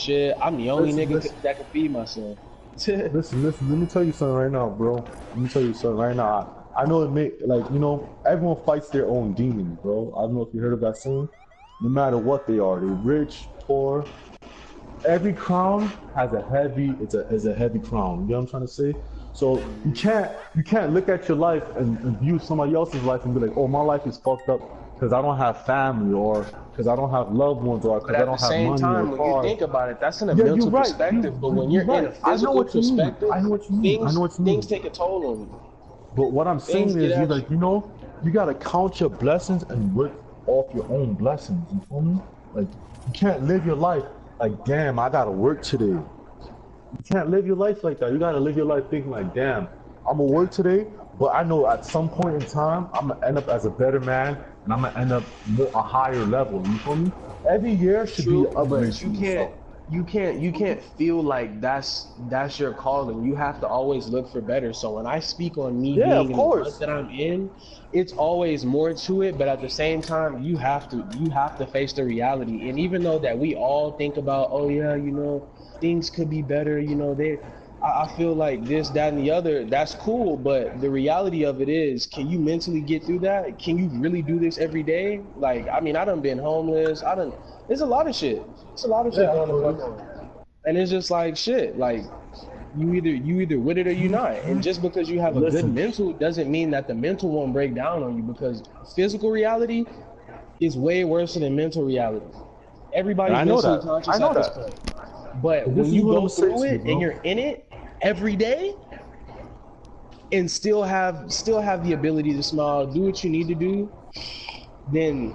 shit. I'm the only Listen, nigga listen, that can feed myself. listen. Let me tell you something right now, bro. Let me tell you something right now. I know it may like everyone fights their own demons, bro. I don't know if you heard of that saying. No matter what they are, they rich, poor. Every crown has a heavy. It's a heavy crown. You know what I'm trying to say? So you can't look at your life and view somebody else's life and be like, oh, my life is fucked up because I don't have family or because I don't have loved ones or But because I at the don't have same money or time, when you cars. think about it, that's in a Yeah, you're mental right. perspective. But when You're you're in a right. I know physical what you mean. perspective, I know what you mean. I know things what you things mean. take a toll on you. But what I'm Things saying get is, at you. you gotta count your blessings and work off your own blessings. You feel me? Like, you can't live your life like, damn, I gotta work today. You can't live your life like that. You gotta live your life thinking like, damn, I'm gonna work today, but I know at some point in time, I'm gonna end up as a better man, and I'm gonna end up a higher level. You feel me? Every year should be an True, upgrade but to yourself. you can't feel like that's your calling. You have to always look for better. So when I speak on me Yeah, being of in the rut course. that I'm in, it's always more to it, but at the same time you have to face the reality. And even though that we all think about, oh yeah, things could be better, I feel like this, that, and the other, that's cool, but the reality of it is, can you mentally get through that? Can you really do this every day? Like, I mean, I done been homeless. There's a lot of shit. It's a lot of shit Yeah, I going the feel fuck you. on. And it's just like shit. Like you either with it or you not. And just because you have a good Listen, mental doesn't mean that the mental won't break down on you because physical reality is way worse than mental reality. and Everybody's I know mentally that. I conscious know at this that. point. But But this when is you what I'm go gonna say through to you, it and bro. you're in it every day and still have the ability to smile, do what you need to do, then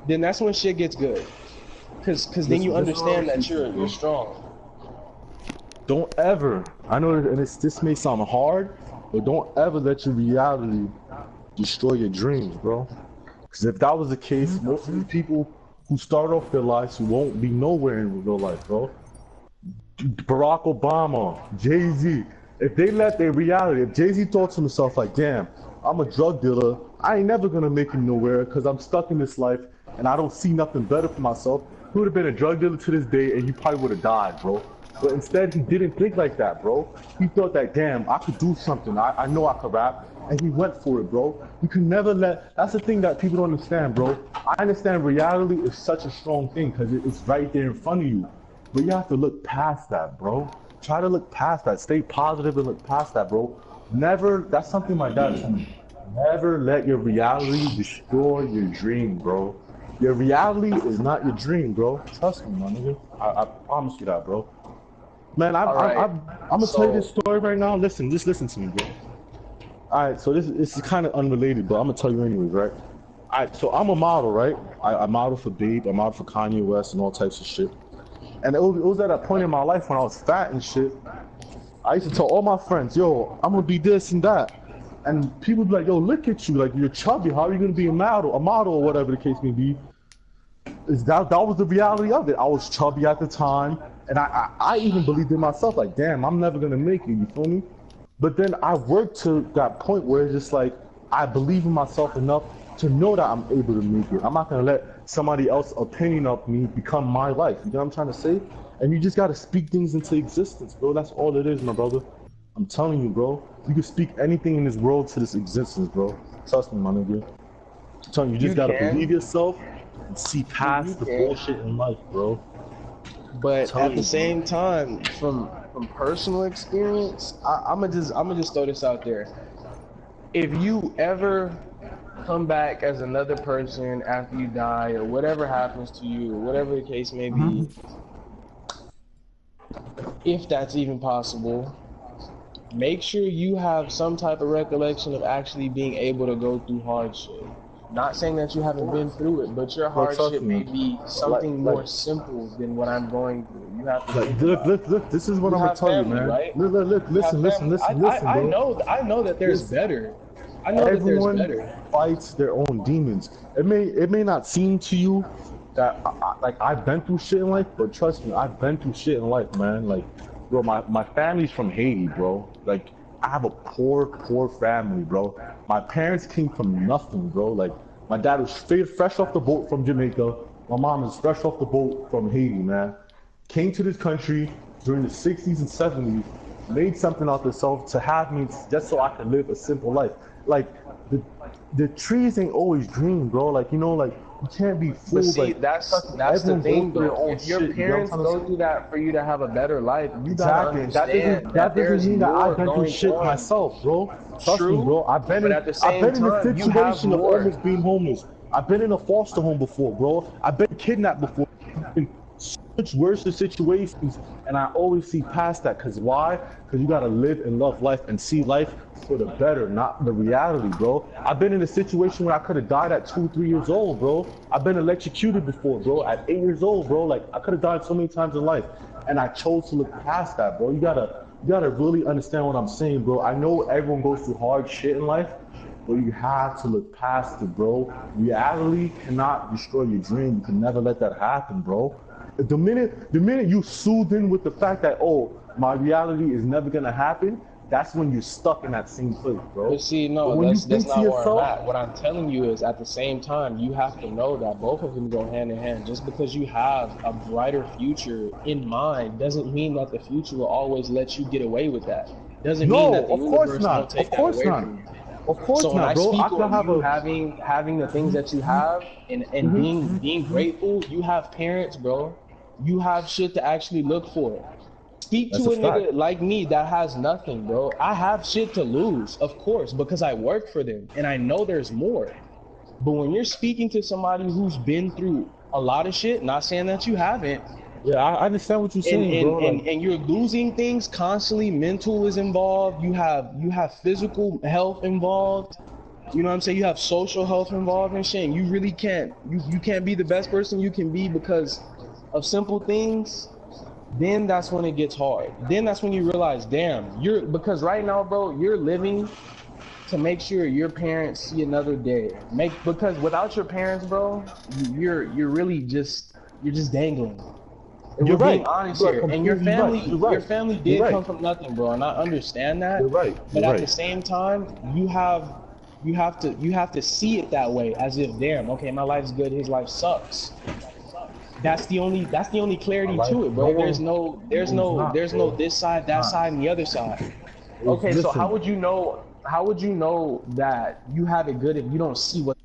that's when shit gets good. Cause then you This is what I'm understand gonna that say to you, you're bro. strong. Don't ever. I know, and this may sound hard, but don't ever let your reality destroy your dreams, bro. Because if that was the case, most of the people who start off their lives won't be nowhere in real life, bro. Barack Obama, Jay-Z, if they let their reality, if Jay-Z thought to himself like, damn, I'm a drug dealer, I ain't never gonna make it nowhere because I'm stuck in this life and I don't see nothing better for myself, he would have been a drug dealer to this day and he probably would have died, bro. But instead, he didn't think like that, bro. He thought that, damn, I could do something. I know I could rap. And he went for it, bro. You can never let, that's the thing that people don't understand, bro. I understand reality is such a strong thing because it's right there in front of you. But you have to look past that, bro. Try to look past that. Stay positive and look past that, bro. Never, that's something my dad told me. Never let your reality destroy your dream, bro. Your reality is not your dream, bro. Trust me, my nigga. I promise you that, bro. Man, All right. I'm gonna tell you this So story right now. Listen, just listen to me, bro. All right, so this is kind of unrelated, but I'm gonna tell you anyways, right? All right, so I'm a model, right? I model for Babe, I model for Kanye West and all types of shit. And it was at a point in my life when I was fat and shit. I used to tell all my friends, yo, I'm gonna be this and that. And people would be like, yo, look at you, like you're chubby. How are you gonna be a model or whatever the case may be? Is that was the reality of it. I was chubby at the time, and I even believed in myself, like, damn, I'm never gonna make it. You feel me? But then I worked to that point where it's just like I believe in myself enough to know that I'm able to make it. I'm not gonna let somebody else's opinion of me become my life. You know what I'm trying to say? And you just gotta speak things into existence, bro. That's all it is, my brother. I'm telling you, bro. You can speak anything in this world to this existence, bro. Trust me, my nigga. I'm telling you, you just you gotta believe can, yourself and see you past the can, bullshit in life, bro. I'm but at telling the you, bro. same time, from personal experience, I'm gonna just throw this out there. If you ever come back as another person after you die or whatever happens to you or whatever the case may be, if that's even possible, make sure you have some type of recollection of actually being able to go through hardship. Not saying that you haven't been through it, but your But trust hardship me, may be like, something like, more simple than what I'm going through. You have to think look, about look, look. This is it. what You I'm gonna have tell you, family, man. right? Look, You have listen, listen, family. listen, listen, I bro. know that there's Listen. better. I know that there's Everyone better. fights their own demons. It may not seem to you that like I've been through shit in life, but trust me, I've been through shit in life, man. Like, bro, my family's from Haiti, bro. Like, I have a poor family, bro. My parents came from nothing, bro. Like, my dad was straight fresh off the boat from Jamaica. My mom is fresh off the boat from Haiti, man. came to this country during the 60s and 70s, made something out themselves to have me just so I could live a simple life. Like the trees ain't always green, bro. Like you know, like you can't be fooled. But see, like that's the thing, though. If your parents go through that for you to have a better life, you gotta understand that doesn't mean that I've been through going shit on. myself, bro. Trust True, me, bro. I've been but in at the a same time, you have situation of more. almost being homeless. I've been in a foster home before, bro. I've been kidnapped before. In much worse situations, and I always see past that. Cause why? Cause you gotta live and love life and see life for the better, not the reality, bro. I've been in a situation where I could have died at 2, 3 years old, bro. I've been electrocuted before, bro. At 8 years old, bro. Like I could have died so many times in life, and I chose to look past that, bro. You gotta really understand what I'm saying, bro. I know everyone goes through hard shit in life, but you have to look past it, bro. Reality cannot destroy your dream. You can never let that happen, bro. The minute you soothe in with the fact that, oh, my reality is never gonna happen, that's when you're stuck in that same place, bro. But see, no, that's not where I'm at. What I'm telling you is, at the same time, you have to know that both of them go hand in hand. Just because you have a brighter future in mind doesn't mean that the future will always let you get away with that. Doesn't mean that the universe won't take that away from you. Of course so when not, I bro. speak I can on have you having the things that you have and being grateful, you have parents, bro. You have shit to actually look for. Speak to a nigga like me that has nothing, bro. I have shit to lose, of course, because I work for them and I know there's more. But when you're speaking to somebody who's been through a lot of shit, not saying that you haven't. Yeah, I understand what you're saying, bro. And you're losing things constantly. Mental is involved. You have physical health involved. You know what I'm saying? You have social health involved and shit. And you really can't. You can't be the best person you can be because of simple things. Then that's when it gets hard. Then that's when you realize, damn, because right now, bro, you're living to make sure your parents see another day. Because without your parents, bro, you're really just dangling. And you're being right. honest here, and your family, your family did come right. from nothing, bro, and I understand that. You're right. But at the same time, you have to see it that way, as if, damn, okay, my life's good, his life sucks. That's the only clarity to it, bro. There's no this side, that side, and the other side. Okay, so how would you know that you have it good if you don't see what?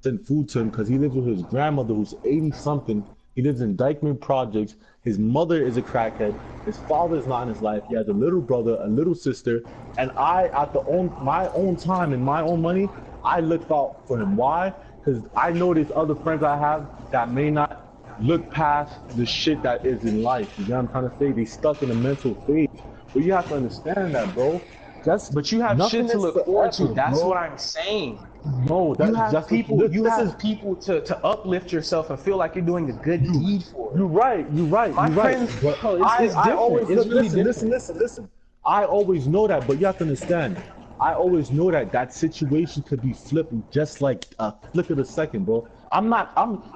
Send food to him because he lives with his grandmother who's 80 something. He lives in Dykeman Projects. His mother is a crackhead. His father is not in his life. He has a little brother, a little sister, and I, at my own time and my own money, I looked out for him. Why? Because I know there's other friends I have that may not look past the shit that is in life. You know what I'm trying to say? They stuck in a mental phase. But you have to understand that, bro. But you have shit to look forward to. That's what I'm saying. No, that's you have just people. You have people to uplift yourself and feel like you're doing a good deed for. You're right. My friends, it's different. I always it's really different. Listen. I always know that, but you have to understand. I always know that situation could be flipped just like a flick of a second, bro.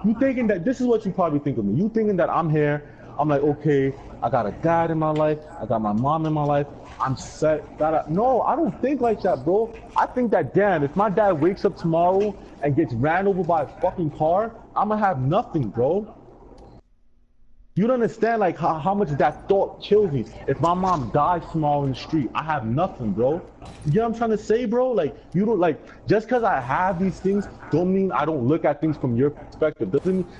You thinking that this is what you probably think of me. You thinking that I'm here. I'm like, okay, I got a dad in my life. I got my mom in my life. I'm set. No, I don't think like that, bro. I think that, damn, if my dad wakes up tomorrow and gets ran over by a fucking car, I'm gonna have nothing, bro. You don't understand, like, how much that thought kills me. If my mom dies tomorrow in the street, I have nothing, bro. You know what I'm trying to say, bro? Like, you don't, like, just because I have these things don't mean I don't look at things from your perspective.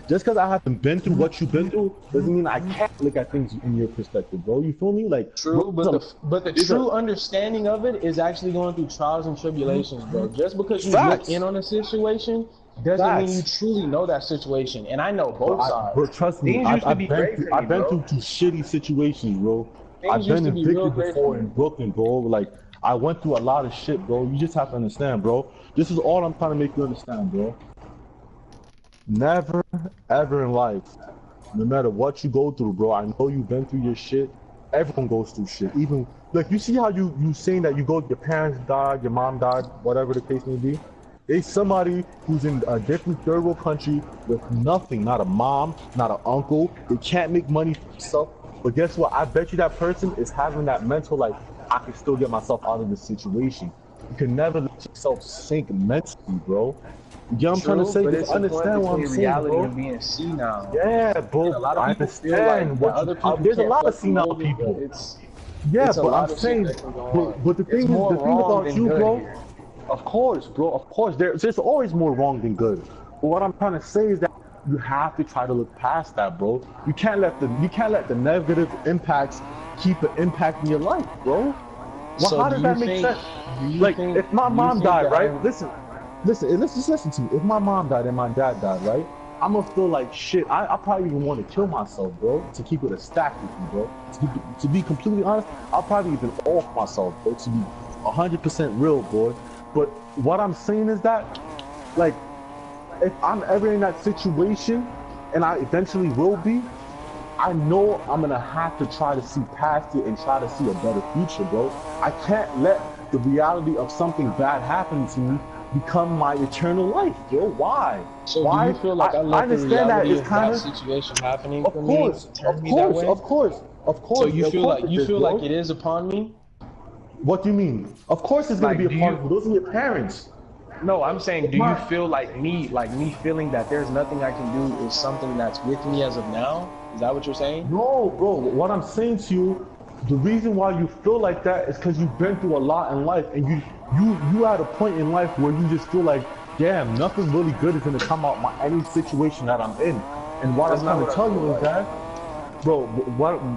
Just because I haven't been through what you've been through doesn't mean I can't look at things in your perspective, bro. You feel me? Like, true, but the true understanding of it is actually going through trials and tribulations, bro. Just because you look in on a situation doesn't mean you truly know that situation. And I know both sides. But trust me, I've been through two shitty situations, bro. I've been evicted before in Brooklyn, bro. Like, I went through a lot of shit, bro. You just have to understand, bro. This is all I'm trying to make you understand, bro. Never, ever in life, no matter what you go through, bro, I know you've been through your shit. Everyone goes through shit. Even, like, you see how you saying that your parents died, your mom died, whatever the case may be? There's somebody who's in a different third world country with nothing, not a mom, not an uncle. They can't make money for themselves. But guess what? I bet you that person is having that mental, like, I can still get myself out of this situation. You can never let yourself sink mentally, bro. You get what I'm trying to True, say? but Just it's a point understand what I'm between saying, reality bro. and being senile. Yeah, And bro. a lot of I people feel like understand that what you. other people There's a can't lot of fucking senile live it, but people. it's Yeah, it's a but I'm lot of shit saying, that can go on. but the It's thing is, more the thing wrong about than you, good bro. here. Of course, bro. Of course, there's always more wrong than good. But what I'm trying to say is that you have to try to look past that, bro. You can't let the negative impacts keep an impact in your life, bro. Well, So how does that make sense? Like, if my do you mom think died, that right? I'm Listen, let's just listen to me. If my mom died and my dad died, right? I'm gonna feel like shit. I probably even want to kill myself, bro, to keep it a stack with you, bro. To be completely honest, I'll probably even off myself, bro, to be 100% real, boy. But what I'm saying is that, like, if I'm ever in that situation, and I eventually will be, I know I'm gonna have to try to see past it and try to see a better future, bro. I can't let the reality of something bad happening to me become my eternal life, yo. Why? so do you Why? feel like I, I I let the understand that reality it's of kind that of, situation happening of for me course, turn of me that course, way? of course, of So course, you of feel course like it is, it bro. is upon me? What do you mean? Of course it's gonna be Like a do part of you you. Those are your parents. No, I'm saying, If do you my feel like me feeling that there's nothing I can do is something that's with me as of now? Is that what you're saying? No, bro. What I'm saying to you, the reason why you feel like that is because you've been through a lot in life, and you at a point in life where you just feel like, damn, nothing really good is gonna come out my any situation that I'm in. And what I'm That's not trying to what I tell feel you is like. that, bro,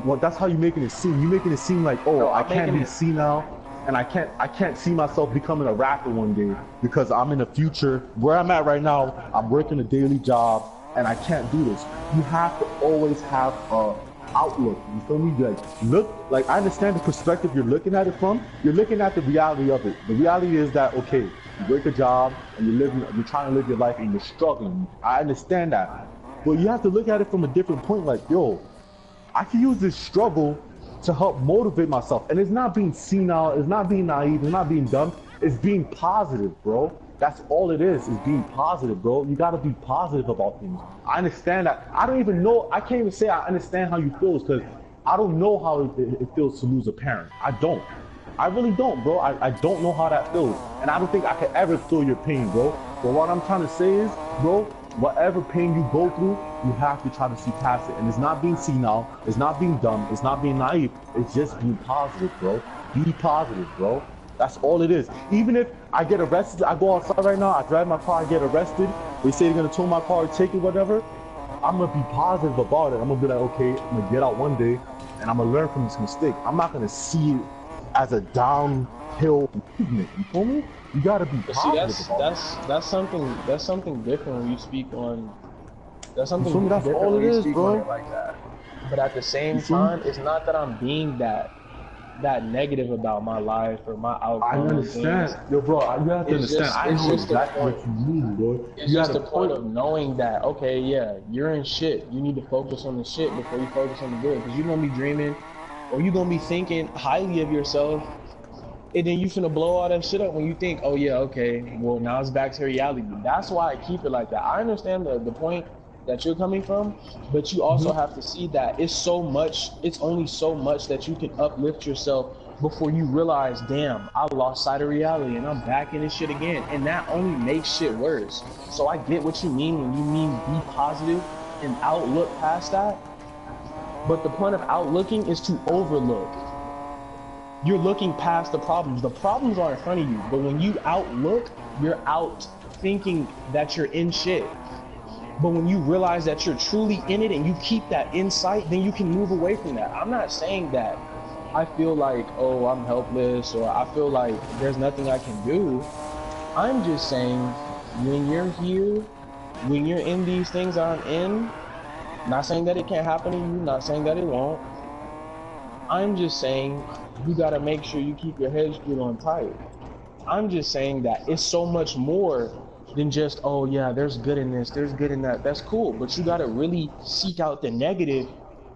what that's how you making it seem. You making it seem like, oh, No, I I'm can't making be it. senile, and I can't see myself becoming a rapper one day because I'm in the future where I'm at right now. I'm working a daily job, and I can't do this. You have to always have a outlook. You feel me? Like I understand the perspective you're looking at it from. You're looking at the reality of it. The reality is that okay, you work a job and you're trying to live your life and you're struggling. I understand that. But you have to look at it from a different point, like, yo, I can use this struggle to help motivate myself. And it's not being senile, it's not being naive, it's not being dumb, it's being positive, bro. That's all it is being positive, bro. You gotta be positive about things. I understand that. I don't even know, I can't even say I understand how you feel because I don't know how it feels to lose a parent. I don't. I really don't, bro. I don't know how that feels. And I don't think I could ever feel your pain, bro. But what I'm trying to say is, bro, whatever pain you go through, you have to try to see past it. And it's not being senile, it's not being dumb, it's not being naive, it's just being positive, bro. Be positive, bro. That's all it is. Even if I get arrested, I go outside right now, I drive my car, I get arrested, they say they're gonna tow my car, take it, whatever. I'm gonna be positive about it. I'm gonna be like, okay, I'm gonna get out one day and I'm gonna learn from this mistake. I'm not gonna see it as a downhill improvement. You feel me? You gotta be But see, positive about it. that's something different when you speak on. That's You something feel me? That's different all when it you is, speak on bro. it like that. But at the You same feel me? time, it's not that I'm being that negative about my life or my I outcome or things. understand. Yo, bro, you have to understand. I It's know just a exactly point. what you mean, bro. It's You had just a a point point. of knowing that, okay, yeah, you're in shit. You need to focus on the shit before you focus on the good. Because you're going to be dreaming or you're going to be thinking highly of yourself. And then you finna blow all that shit up when you think, oh, yeah, okay, well, now it's back to reality. That's why I keep it like that. I understand the point that you're coming from, but you also Mhm. have to see that it's only so much that you can uplift yourself before you realize, damn, I lost sight of reality and I'm back in this shit again. And that only makes shit worse. So I get what you mean when you mean be positive and outlook past that. But the point of outlooking is to overlook. You're looking past the problems. The problems are in front of you. But when you outlook, you're out thinking that you're in shit. But when you realize that you're truly in it and you keep that insight, then you can move away from that. I'm not saying that I feel like, oh, I'm helpless or I feel like there's nothing I can do. I'm just saying when you're here, when you're in these things I'm in, not saying that it can't happen to you, not saying that it won't. I'm just saying you got to make sure you keep your head screwed on tight. I'm just saying that it's so much more than just, oh yeah, there's good in this, there's good in that. That's cool, but you got to really seek out the negative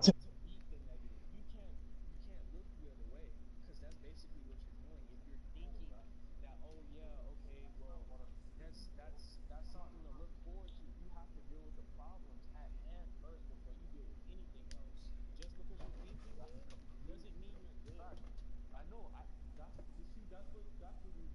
to beat the negative. You can't look the other way because that's basically what you're doing. If you're thinking that, oh yeah, okay, well, that's something to look forward to. You have to deal with the problems at hand first before you deal with anything else. Just because you're thinking good doesn't mean you're good. I know. I that's you see. That's what we.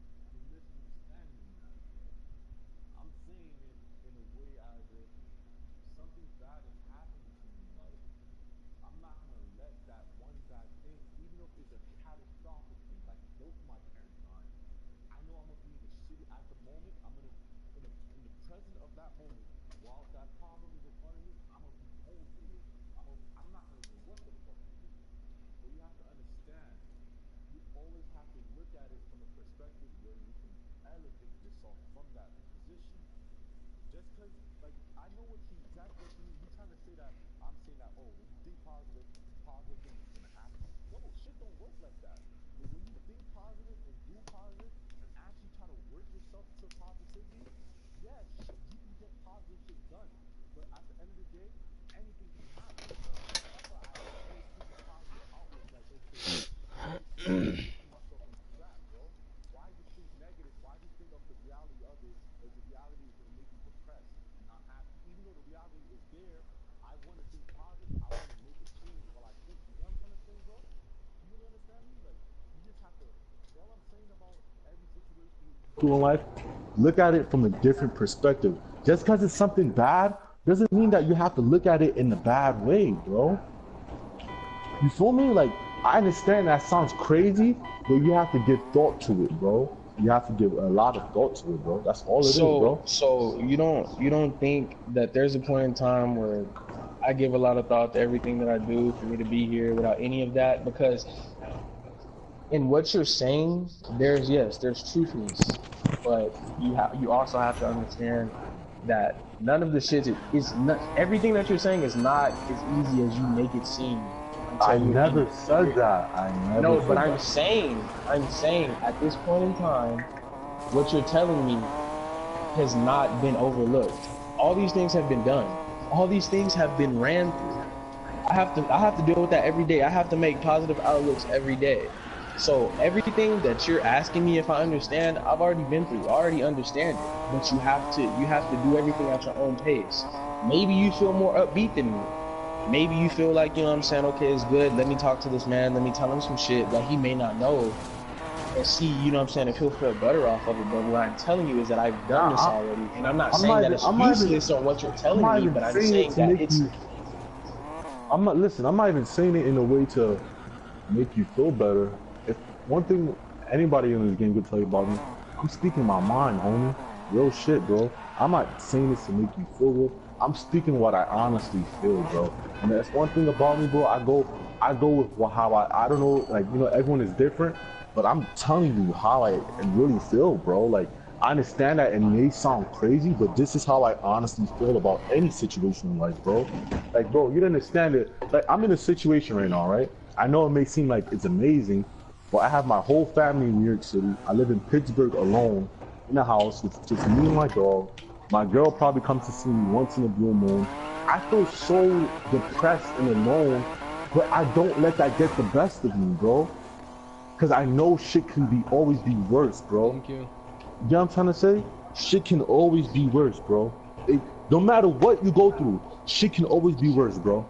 homie, while that problem is in front of me, I'm gonna be home to it. I'm not gonna know what the fuck to do. But you have to understand, you always have to look at it from a perspective where you can elevate yourself from that position. Just because, like, I know what you exactly what you mean. You trying to say that I'm saying that, oh, when you think positive, positive things is gonna happen. No, shit don't work like that. When you think positive and do positive and actually try to work yourself to positivity, yes, you can get positive shit done. But at the end of the day, anything can happen. That's why I always keep a positive outlook. Like, okay, putting myself in this trap, bro. Why you think negative? Why you think of the reality of it? If the reality is gonna make you depressed and not happy, even though the reality is there, I want to think positive. I want to make a change while I think. You know what I'm trying to say, bro? You really understand me? Like, you just have to. All I'm saying about every situation you go through in life, look at it from a different perspective. Just because it's something bad doesn't mean that you have to look at it in a bad way, bro. You feel me? Like, I understand that sounds crazy, but you have to give thought to it, bro. You have to give a lot of thought to it, bro. That's all it is, bro. So you don't think that there's a point in time where I give a lot of thought to everything that I do for me to be here without any of that? Because in what you're saying, there's truthfulness, but you also have to understand that none of the shit is not everything that you're saying is not as easy as you make it seem. I never said that. I never. No, but I'm saying at this point in time, what you're telling me has not been overlooked. All these things have been done. All these things have been ran through. I have to deal with that every day. I have to make positive outlooks every day. So everything that you're asking me if I understand, I've already been through. I already understand it. But you have to do everything at your own pace. Maybe you feel more upbeat than me. Maybe you feel like, you know what I'm saying, okay, it's good. Let me talk to this man. Let me tell him some shit that he may not know. And see, you know what I'm saying, if he'll feel better off of it. But what I'm telling you is that I've done this already. And I'm not saying that it's useless on what you're telling me, but I'm saying that it's... I'm not even saying it in a way to make you feel better. If one thing anybody in this game could tell you about me, I'm speaking my mind, homie. Real shit, bro. I'm not saying this to make you feel good. I'm speaking what I honestly feel, bro. And that's one thing about me, bro. I go with how I don't know, like, you know, everyone is different, but I'm telling you how I really feel, bro. Like, I understand that it may sound crazy, but this is how I honestly feel about any situation in life, bro. Like, bro, you don't understand it. Like, I'm in a situation right now, right? I know it may seem like it's amazing, but I have my whole family in New York City. I live in Pittsburgh alone in a house with just me and my dog. My girl probably comes to see me once in a blue moon. I feel so depressed and alone, but I don't let that get the best of me, bro. Cause I know shit can always be worse, bro. Thank you. You know what I'm trying to say? Shit can always be worse, bro. No matter what you go through, shit can always be worse, bro.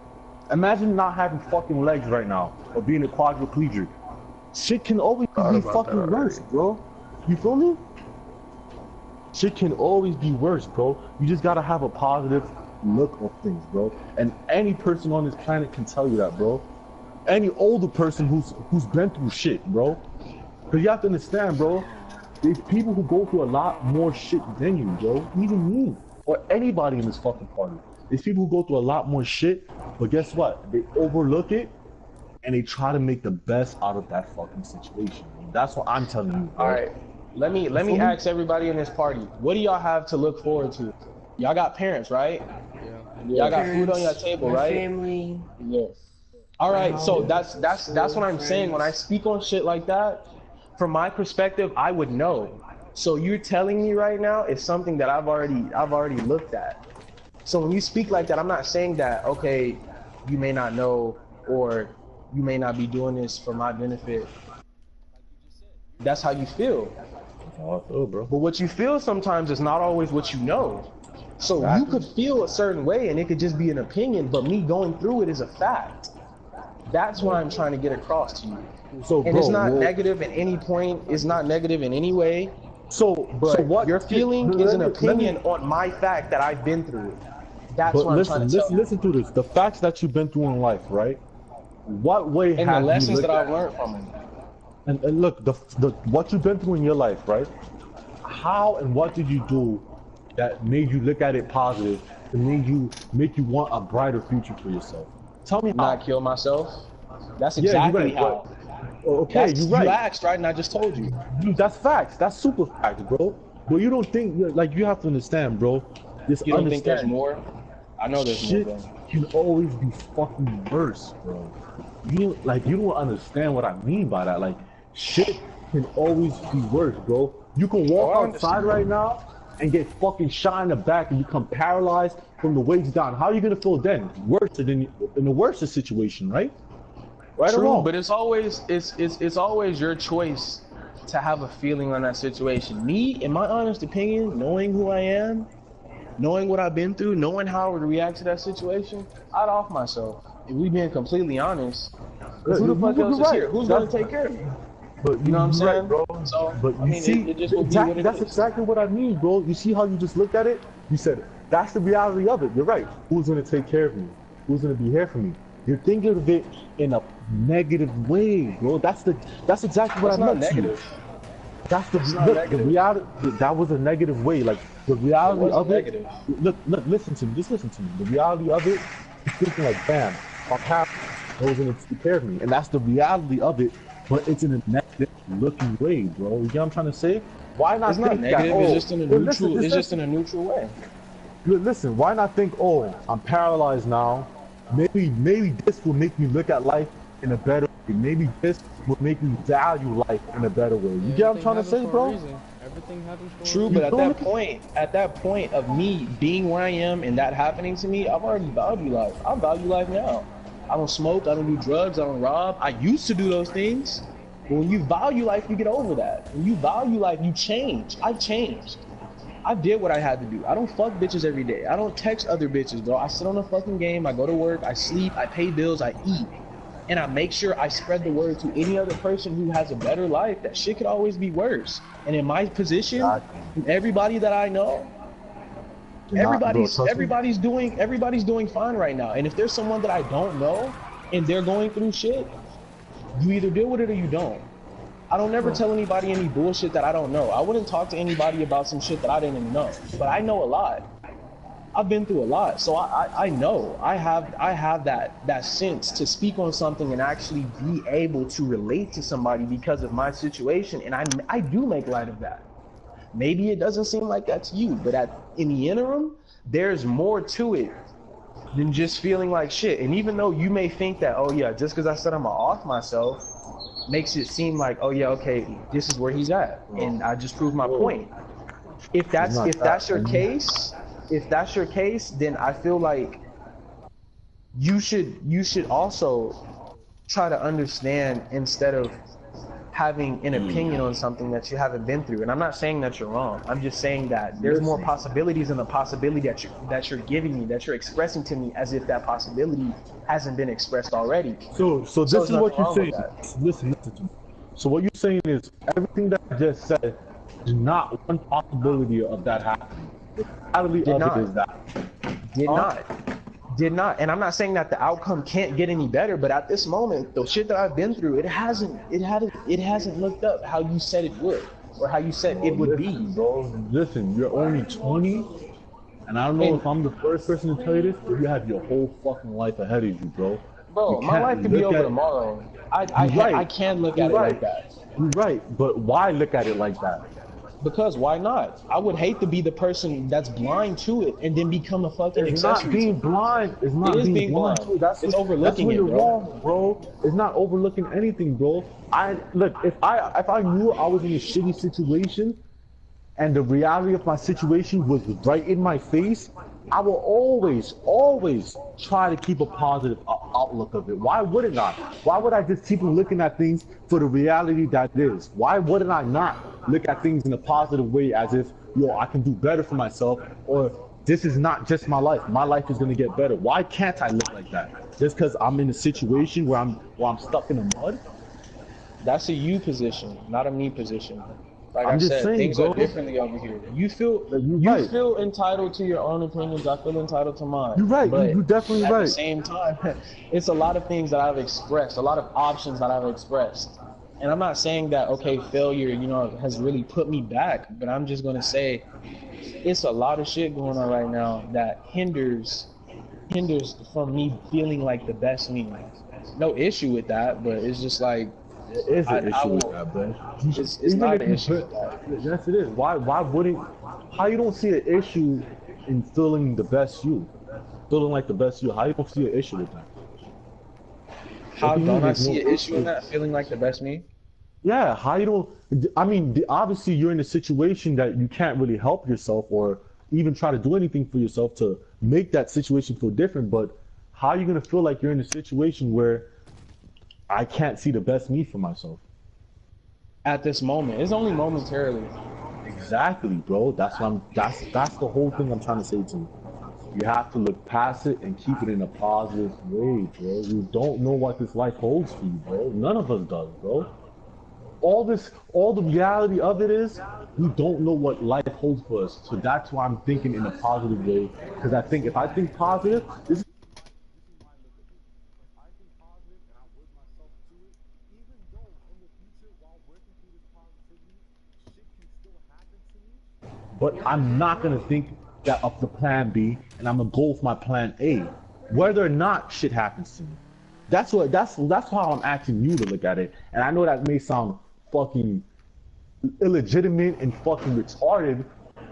Imagine not having fucking legs right now, or being a quadriplegic. Shit can always be fucking worse, bro. You feel me? Shit can always be worse, bro. You just gotta have a positive look of things, bro. And any person on this planet can tell you that, bro. Any older person who's been through shit, bro. Cause you have to understand, bro. There's people who go through a lot more shit than you, bro. Even me, or anybody in this fucking party. There's people who go through a lot more shit, but guess what? They overlook it, and they try to make the best out of that fucking situation. That's what I'm telling you, bro. All right. Let me ask everybody in this party, what do y'all have to look forward to? Y'all got parents, right? Yeah. Y'all got food on your table, right? Family. Yeah. All right, so that's what I'm saying. When I speak on shit like that, from my perspective, I would know. So you're telling me right now it's something that I've already looked at. So when you speak like that, I'm not saying that, okay, you may not know, or you may not be doing this for my benefit. That's how you feel. How I feel, bro. But what you feel sometimes is not always what you know. So you could feel a certain way and it could just be an opinion, but me going through it is a fact. That's what I'm trying to get across to you. So, and bro, it's not negative in any point. It's not negative in any way. So what your feeling is an opinion on my fact that I've been through it. That's what I'm trying to tell you. Listen to this. The facts that you've been through in life, right? What way and the lessons that I've learned from it. And look, the what you've been through in your life, right? How and what did you do that made you look at it positive, to make you want a brighter future for yourself? Tell me how. Not kill myself. That's Yeah, you're exactly right. how. Okay, you're right. You asked, right? And I just told you. That's facts. That's super facts, bro. But you don't think, like, you have to understand, bro. You don't think there's more? I know there's shit more, bro. can always be fucking worse, bro. You don't understand what I mean by that. Like, shit can always be worse, bro. You can walk outside right now and get fucking shot in the back and become paralyzed from the waist down. How are you gonna feel then? Worse than in the worst situation, right? Right or True, wrong? but it's always your choice to have a feeling on that situation. Me, in my honest opinion, knowing who I am, knowing what I've been through, knowing how I would react to that situation, I'd off myself. If we being completely honest, who the fuck else is here? Who's gonna take care of me? But You know what I'm saying, right, bro. So, But I mean, see, it just will be what it that's is. exactly what I mean, bro. You see how you just looked at it? You said, that's the reality of it. You're right. Who's gonna take care of me? Who's gonna be here for me? You're thinking of it in a negative way, bro. That's exactly what I meant to you. That's the reality. That was a negative way. Like, the reality of it. Look, listen to me. Just listen to me. The reality of it is thinking like, bam, my parents was gonna take care of me, and that's the reality of it. But it's in a negative looking way, bro. You get what I'm trying to say? Why not It's think not negative. that? It's just in a neutral. It's just in a neutral way. Listen, why not think, oh, I'm paralyzed now. Maybe this will make me look at life in a better way. Maybe this will make me value life in a better way. You get what I'm trying to say, bro? Everything happens for True, but at that point of me being where I am and that happening to me, I've already valued life. I value life now. I don't smoke, I don't do drugs, I don't rob. I used to do those things. But when you value life, you get over that. When you value life, you change. I changed. I did what I had to do. I don't fuck bitches every day. I don't text other bitches, bro. I sit on a fucking game, I go to work, I sleep, I pay bills, I eat. And I make sure I spread the word to any other person who has a better life. That shit could always be worse. And in my position, everybody that I know, everybody's doing fine right now. And if there's someone that I don't know and they're going through shit, you either deal with it or you don't. I don't never tell anybody any bullshit that I don't know. I wouldn't talk to anybody about some shit that I didn't know. But I know a lot. I've been through a lot, so I know. I have that sense to speak on something and actually be able to relate to somebody because of my situation, and I do make light of that. Maybe it doesn't seem like that to you, but in the interim, there's more to it than just feeling like shit. And even though you may think that, oh yeah, just because I said I'm gonna off myself, makes it seem like, oh yeah, okay, this is where he's at, and I just proved my point. If that's your case, then I feel like you should also try to understand instead of having an opinion on something that you haven't been through. And I'm not saying that you're wrong. I'm just saying that there's more possibilities in the possibility that you're giving me, that you're expressing to me, as if that possibility hasn't been expressed already. So this is what you're saying. Listen to me. So what you're saying is everything that I just said is not one possibility of that happening. The reality of it is that. Did not. And I'm not saying that the outcome can't get any better, but at this moment, the shit that I've been through, it hasn't looked up how you said it would, or how you said it would be. Bro, listen, you're only 20, and I don't know if I'm the first person to tell you this, but you have your whole fucking life ahead of you, bro. Bro, my life could be over tomorrow. I can look at it like that. You're right, but why look at it like that? Because why not? I would hate to be the person that's blind to it and then become a fucking accessory. It's not being blind. It's not being blind. It's overlooking it, bro. Wrong, bro. It's not overlooking anything, bro. Look, if I knew I was in a shitty situation and the reality of my situation was right in my face, I will always try to keep a positive outlook of it. Why wouldn't I? Why would I just keep looking at things for the reality that it is? Why wouldn't I not look at things in a positive way, as if, I can do better for myself, or this is not just my life. My life is gonna get better. Why can't I look like that? Just because I'm in a situation where I'm stuck in the mud? That's a you position, not a me position. Like I'm just said, saying, things bro. are differently over here. You feel entitled to your own opinions. I feel entitled to mine. You're right. You're definitely right. At the same time, it's a lot of things that I've expressed, a lot of options that I've expressed. And I'm not saying that okay, failure, has really put me back, but I'm just gonna say it's a lot of shit going on right now that hinders from me feeling like the best me. No issue with that, but it's just like There is an I issue with will. that, bro. It's Even not if an you issue put, with that. yes, it is. Why wouldn't? How you don't see an issue in feeling the best you, feeling like the best you? How you don't see an issue with that? What How do you mean don't I there's see no an issue in issue? that feeling like the best me? Yeah, how you don't? I mean, obviously you're in a situation that you can't really help yourself or even try to do anything for yourself to make that situation feel different. But how are you gonna feel like you're in a situation where I can't see the best me for myself? At this moment, it's only momentarily. Exactly, bro. That's what I'm. That's the whole thing I'm trying to say to you. You have to look past it and keep it in a positive way, bro. You don't know what this life holds for you, bro. None of us does, bro. All the reality of it is, we don't know what life holds for us. So that's why I'm thinking in a positive way. Because I think if I think positive, this is my look at it. If I think positive and I work myself to it, even though in the future, while working through this positivity, shit can still happen to me. But I'm not gonna think that of the plan B, and I'm gonna go with my plan A, whether or not shit happens to me. That's how I'm asking you to look at it. And I know that may sound fucking illegitimate and fucking retarded,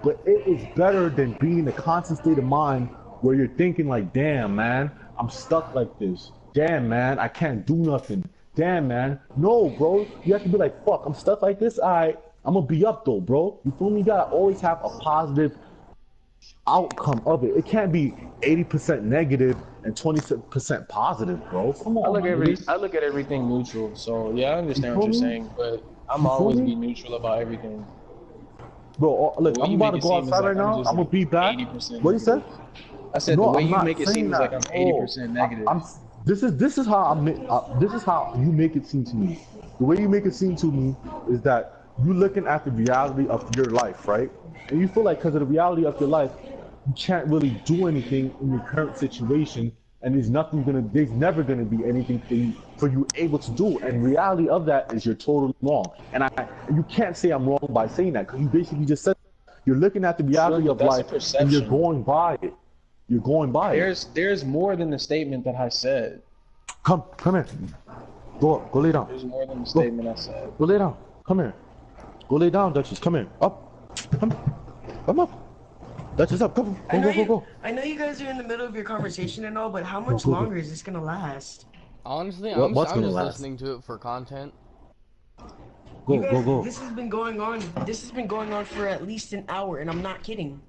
but it is better than being in a constant state of mind where you're thinking like, damn man, I'm stuck like this. Damn man, I can't do nothing. Damn man. No, bro. You have to be like, fuck, I'm stuck like this. Alright, I'm gonna be up though, bro. You feel me? You gotta always have a positive outcome of it. It can't be 80% negative and 20% positive, bro. Come on, my niggas. I look at everything neutral. So yeah, I You understand what feel you're me? saying, but I'm You feel always be me? neutral about everything. Bro, The look, way I'm you about make to it go seem is outside like right I'm now. just I'm gonna like be back. 80% What you said? negative. I said the No, way I'm you not make it saying seem is like that. I'm No, 80% negative. this is how this is how you make it seem to me. The way you make it seem to me is that you looking at the reality of your life, right? And you feel like because of the reality of your life, you can't really do anything in your current situation, and there's never gonna be anything for you able to do. And reality of that is you're totally wrong. And you can't say I'm wrong by saying that because you basically just said you're looking at the Sure, reality but of that's a life and you're perception. going by it. You're going by it. There's more than the statement that I said. Come here. Go up. Go lay down. There's more than the Go. statement I said. Go lay down. Come here. Go lay down, Duchess. Come here. Up. Come. Come up. Duchess up. Come. I Go, know go, go, you. go. I know you guys are in the middle of your conversation and all, but how Go, much go, go. longer is this gonna last? Honestly, What's I'm gonna just last? listening to it for content. You Go, guys, go, go. this has been going on. This has been going on for at least an hour, and I'm not kidding.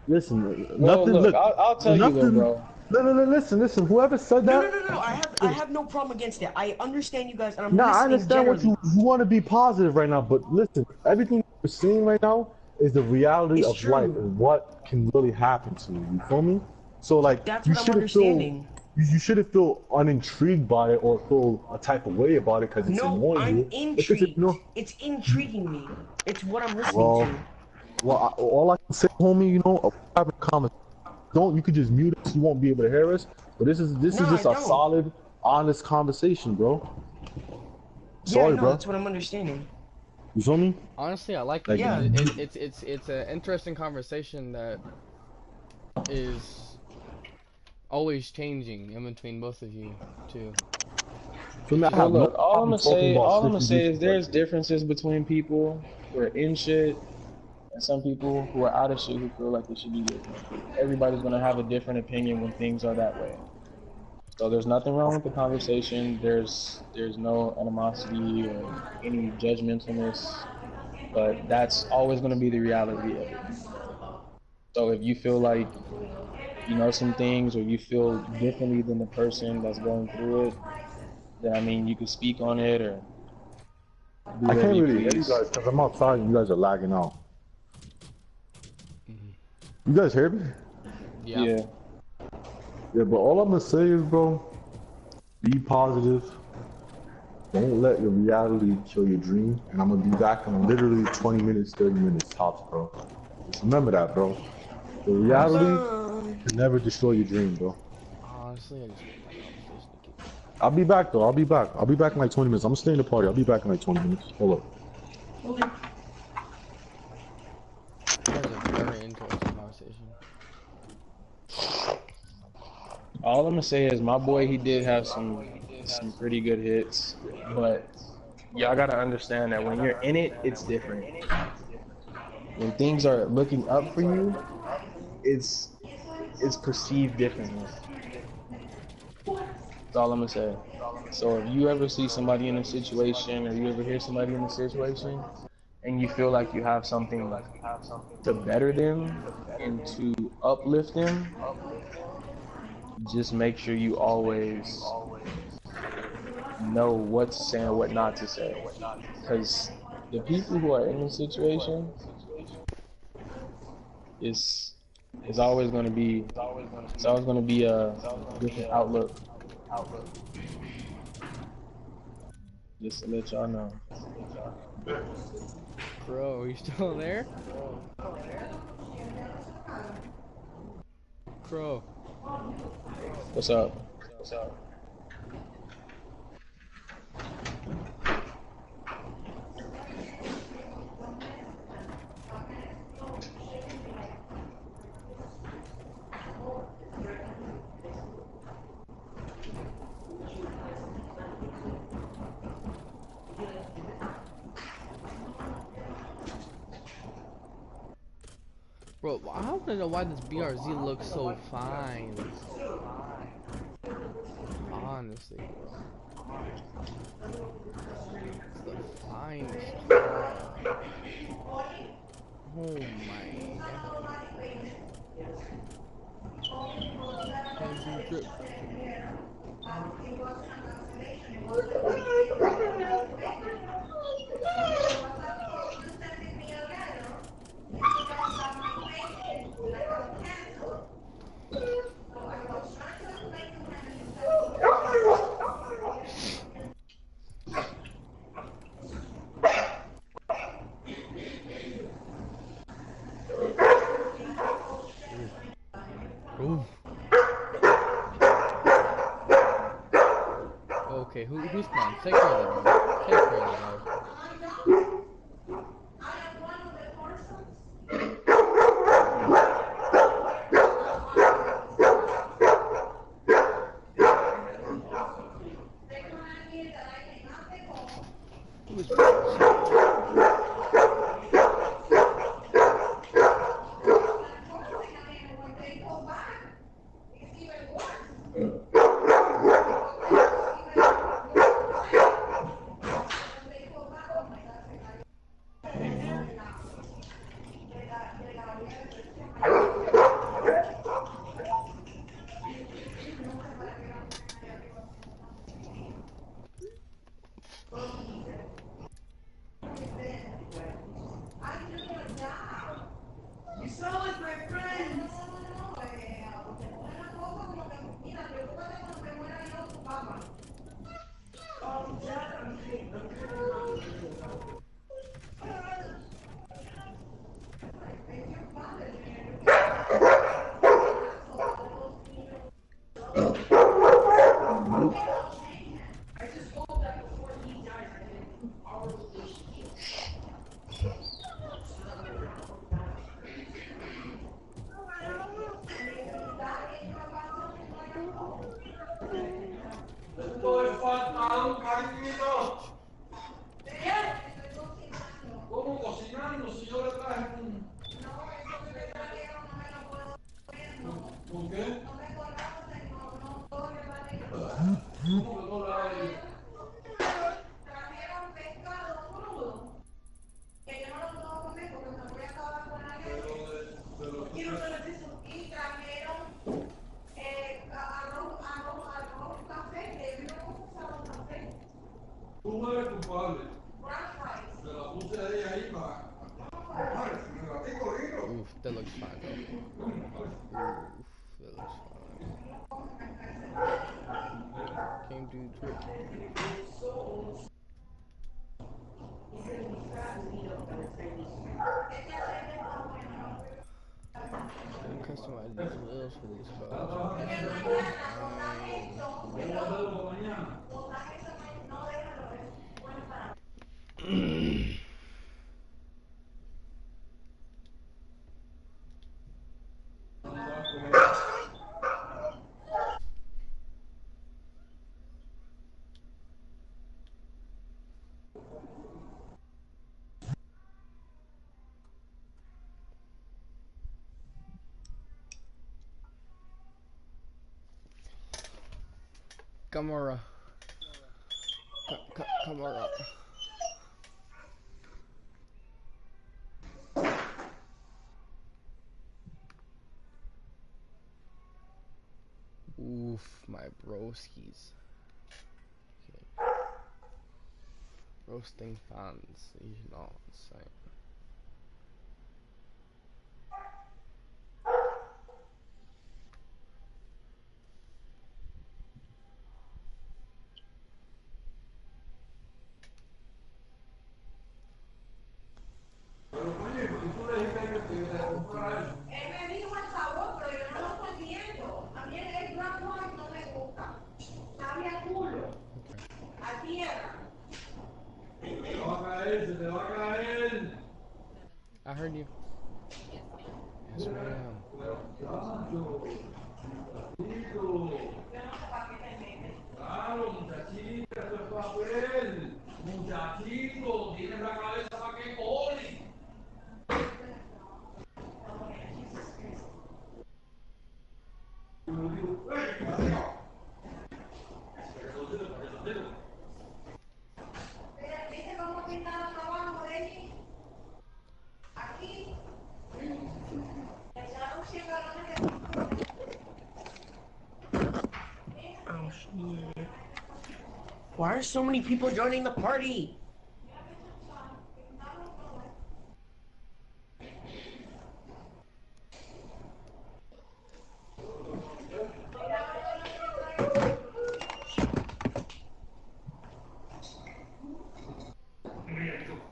Listen, Well, nothing. look, Look, I'll tell you though, nothing. bro. No, no, no. Listen. Whoever said No, that. no, no, no. I have no problem against it. I understand you guys, and I'm Nah, I listening understand what generally. you want to be positive right now, but listen, everything you're seeing right now is the reality It's of life true. and what can really happen to you. You feel me? So like, That's you what I'm shouldn't feel understanding. you shouldn't feel unintrigued by it or feel a type of way about it because it's No, annoying I'm you. Because it, intrigued. It's intriguing me. It's what I'm listening well, to. all I can say, homie, we're having a conversation. You could just mute us. You won't be able to hear us. But this No, is I just a don't. solid, honest conversation, bro. Yeah, I Sorry, know. bro. That's what I'm understanding. You feel me? Honestly, I like Like, it. Yeah. It's an interesting conversation that is always changing in between both of you too. feel me? I Well, have no look, problem talking about all I'm shit gonna you say is just there's differences between people who are in shit and some people who are out of shit who feel like it should be different. Everybody's gonna have a different opinion when things are that way. So there's nothing wrong with the conversation. There's no animosity or any judgmentalness, but that's always gonna be the reality of it. So if you feel like you know some things or you feel differently than the person that's going through it, then I mean you could speak on it or do I whatever can't you really hear you please. guys because I'm outside and you guys are lagging out. You guys hear me? Yeah. Yeah. Yeah, but all I'm gonna say is, bro, be positive. Don't let your reality kill your dream. And I'm gonna be back in literally 20 minutes, 30 minutes tops, bro. Just remember that, bro. The reality can never destroy your dream, bro. Honestly, I just want that conversation to keep. I'll be back though. I'll be back. I'll be back in like 20 minutes. I'm gonna stay in the party. I'll be back in like 20 minutes. Hold up. That was a very interesting conversation. All I'm gonna say is my boy, he did have some pretty good hits, but y'all gotta understand that when you're in it, it's different. When things are looking up for you, it's perceived differently. That's all I'm gonna say. So if you ever see somebody in a situation, or you ever hear somebody in a situation, and you feel like you have something to better them and to uplift them, just make sure you always know what to say and what not to say. Because the people who are in the situation is always going to be a different outlook. Just to let y'all know. Bro, are you still there? Bro. What's up? What's up? Bro, I don't know why this BRZ looks so fine. Honestly, bro. It's the finest car. Oh my god. Can't do drip. Ooh. Okay, who's mine? Take care of that, man. Take care of that, man. Who's Oof, that looks fine though. Oof, that looks fine. Came to drip. Custom somebody these wheels for these cars. Fine. Gamora. Gamora. Oof, my broskies. Okay. Roasting fans, you know what I'm saying. I heard you. Yes, ma'am. Claro, muchachita, eso es papel. Muchachito, tienes la cabeza para que poli. ¿Viste cómo pintaron abajo de allí? Aquí. Oh shit. Why are so many people joining the party?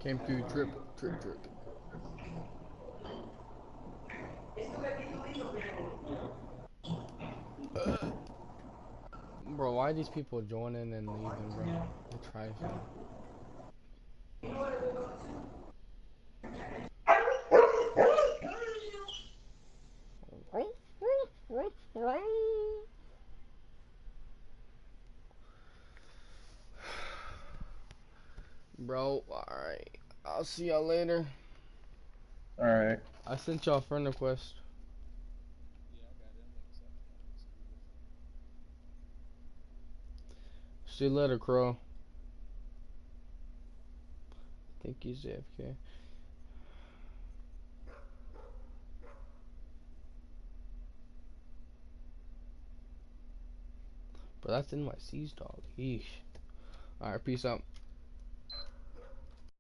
Came through drip, drip, drip. Bro, why are these people joining and leaving, bro? They're trifling. Bro, alright. I'll see y'all later. Alright. I sent y'all a friend request. See you later, Crow. I think he's AFK. But that's NYC's dog. Yeesh. Alright, peace out.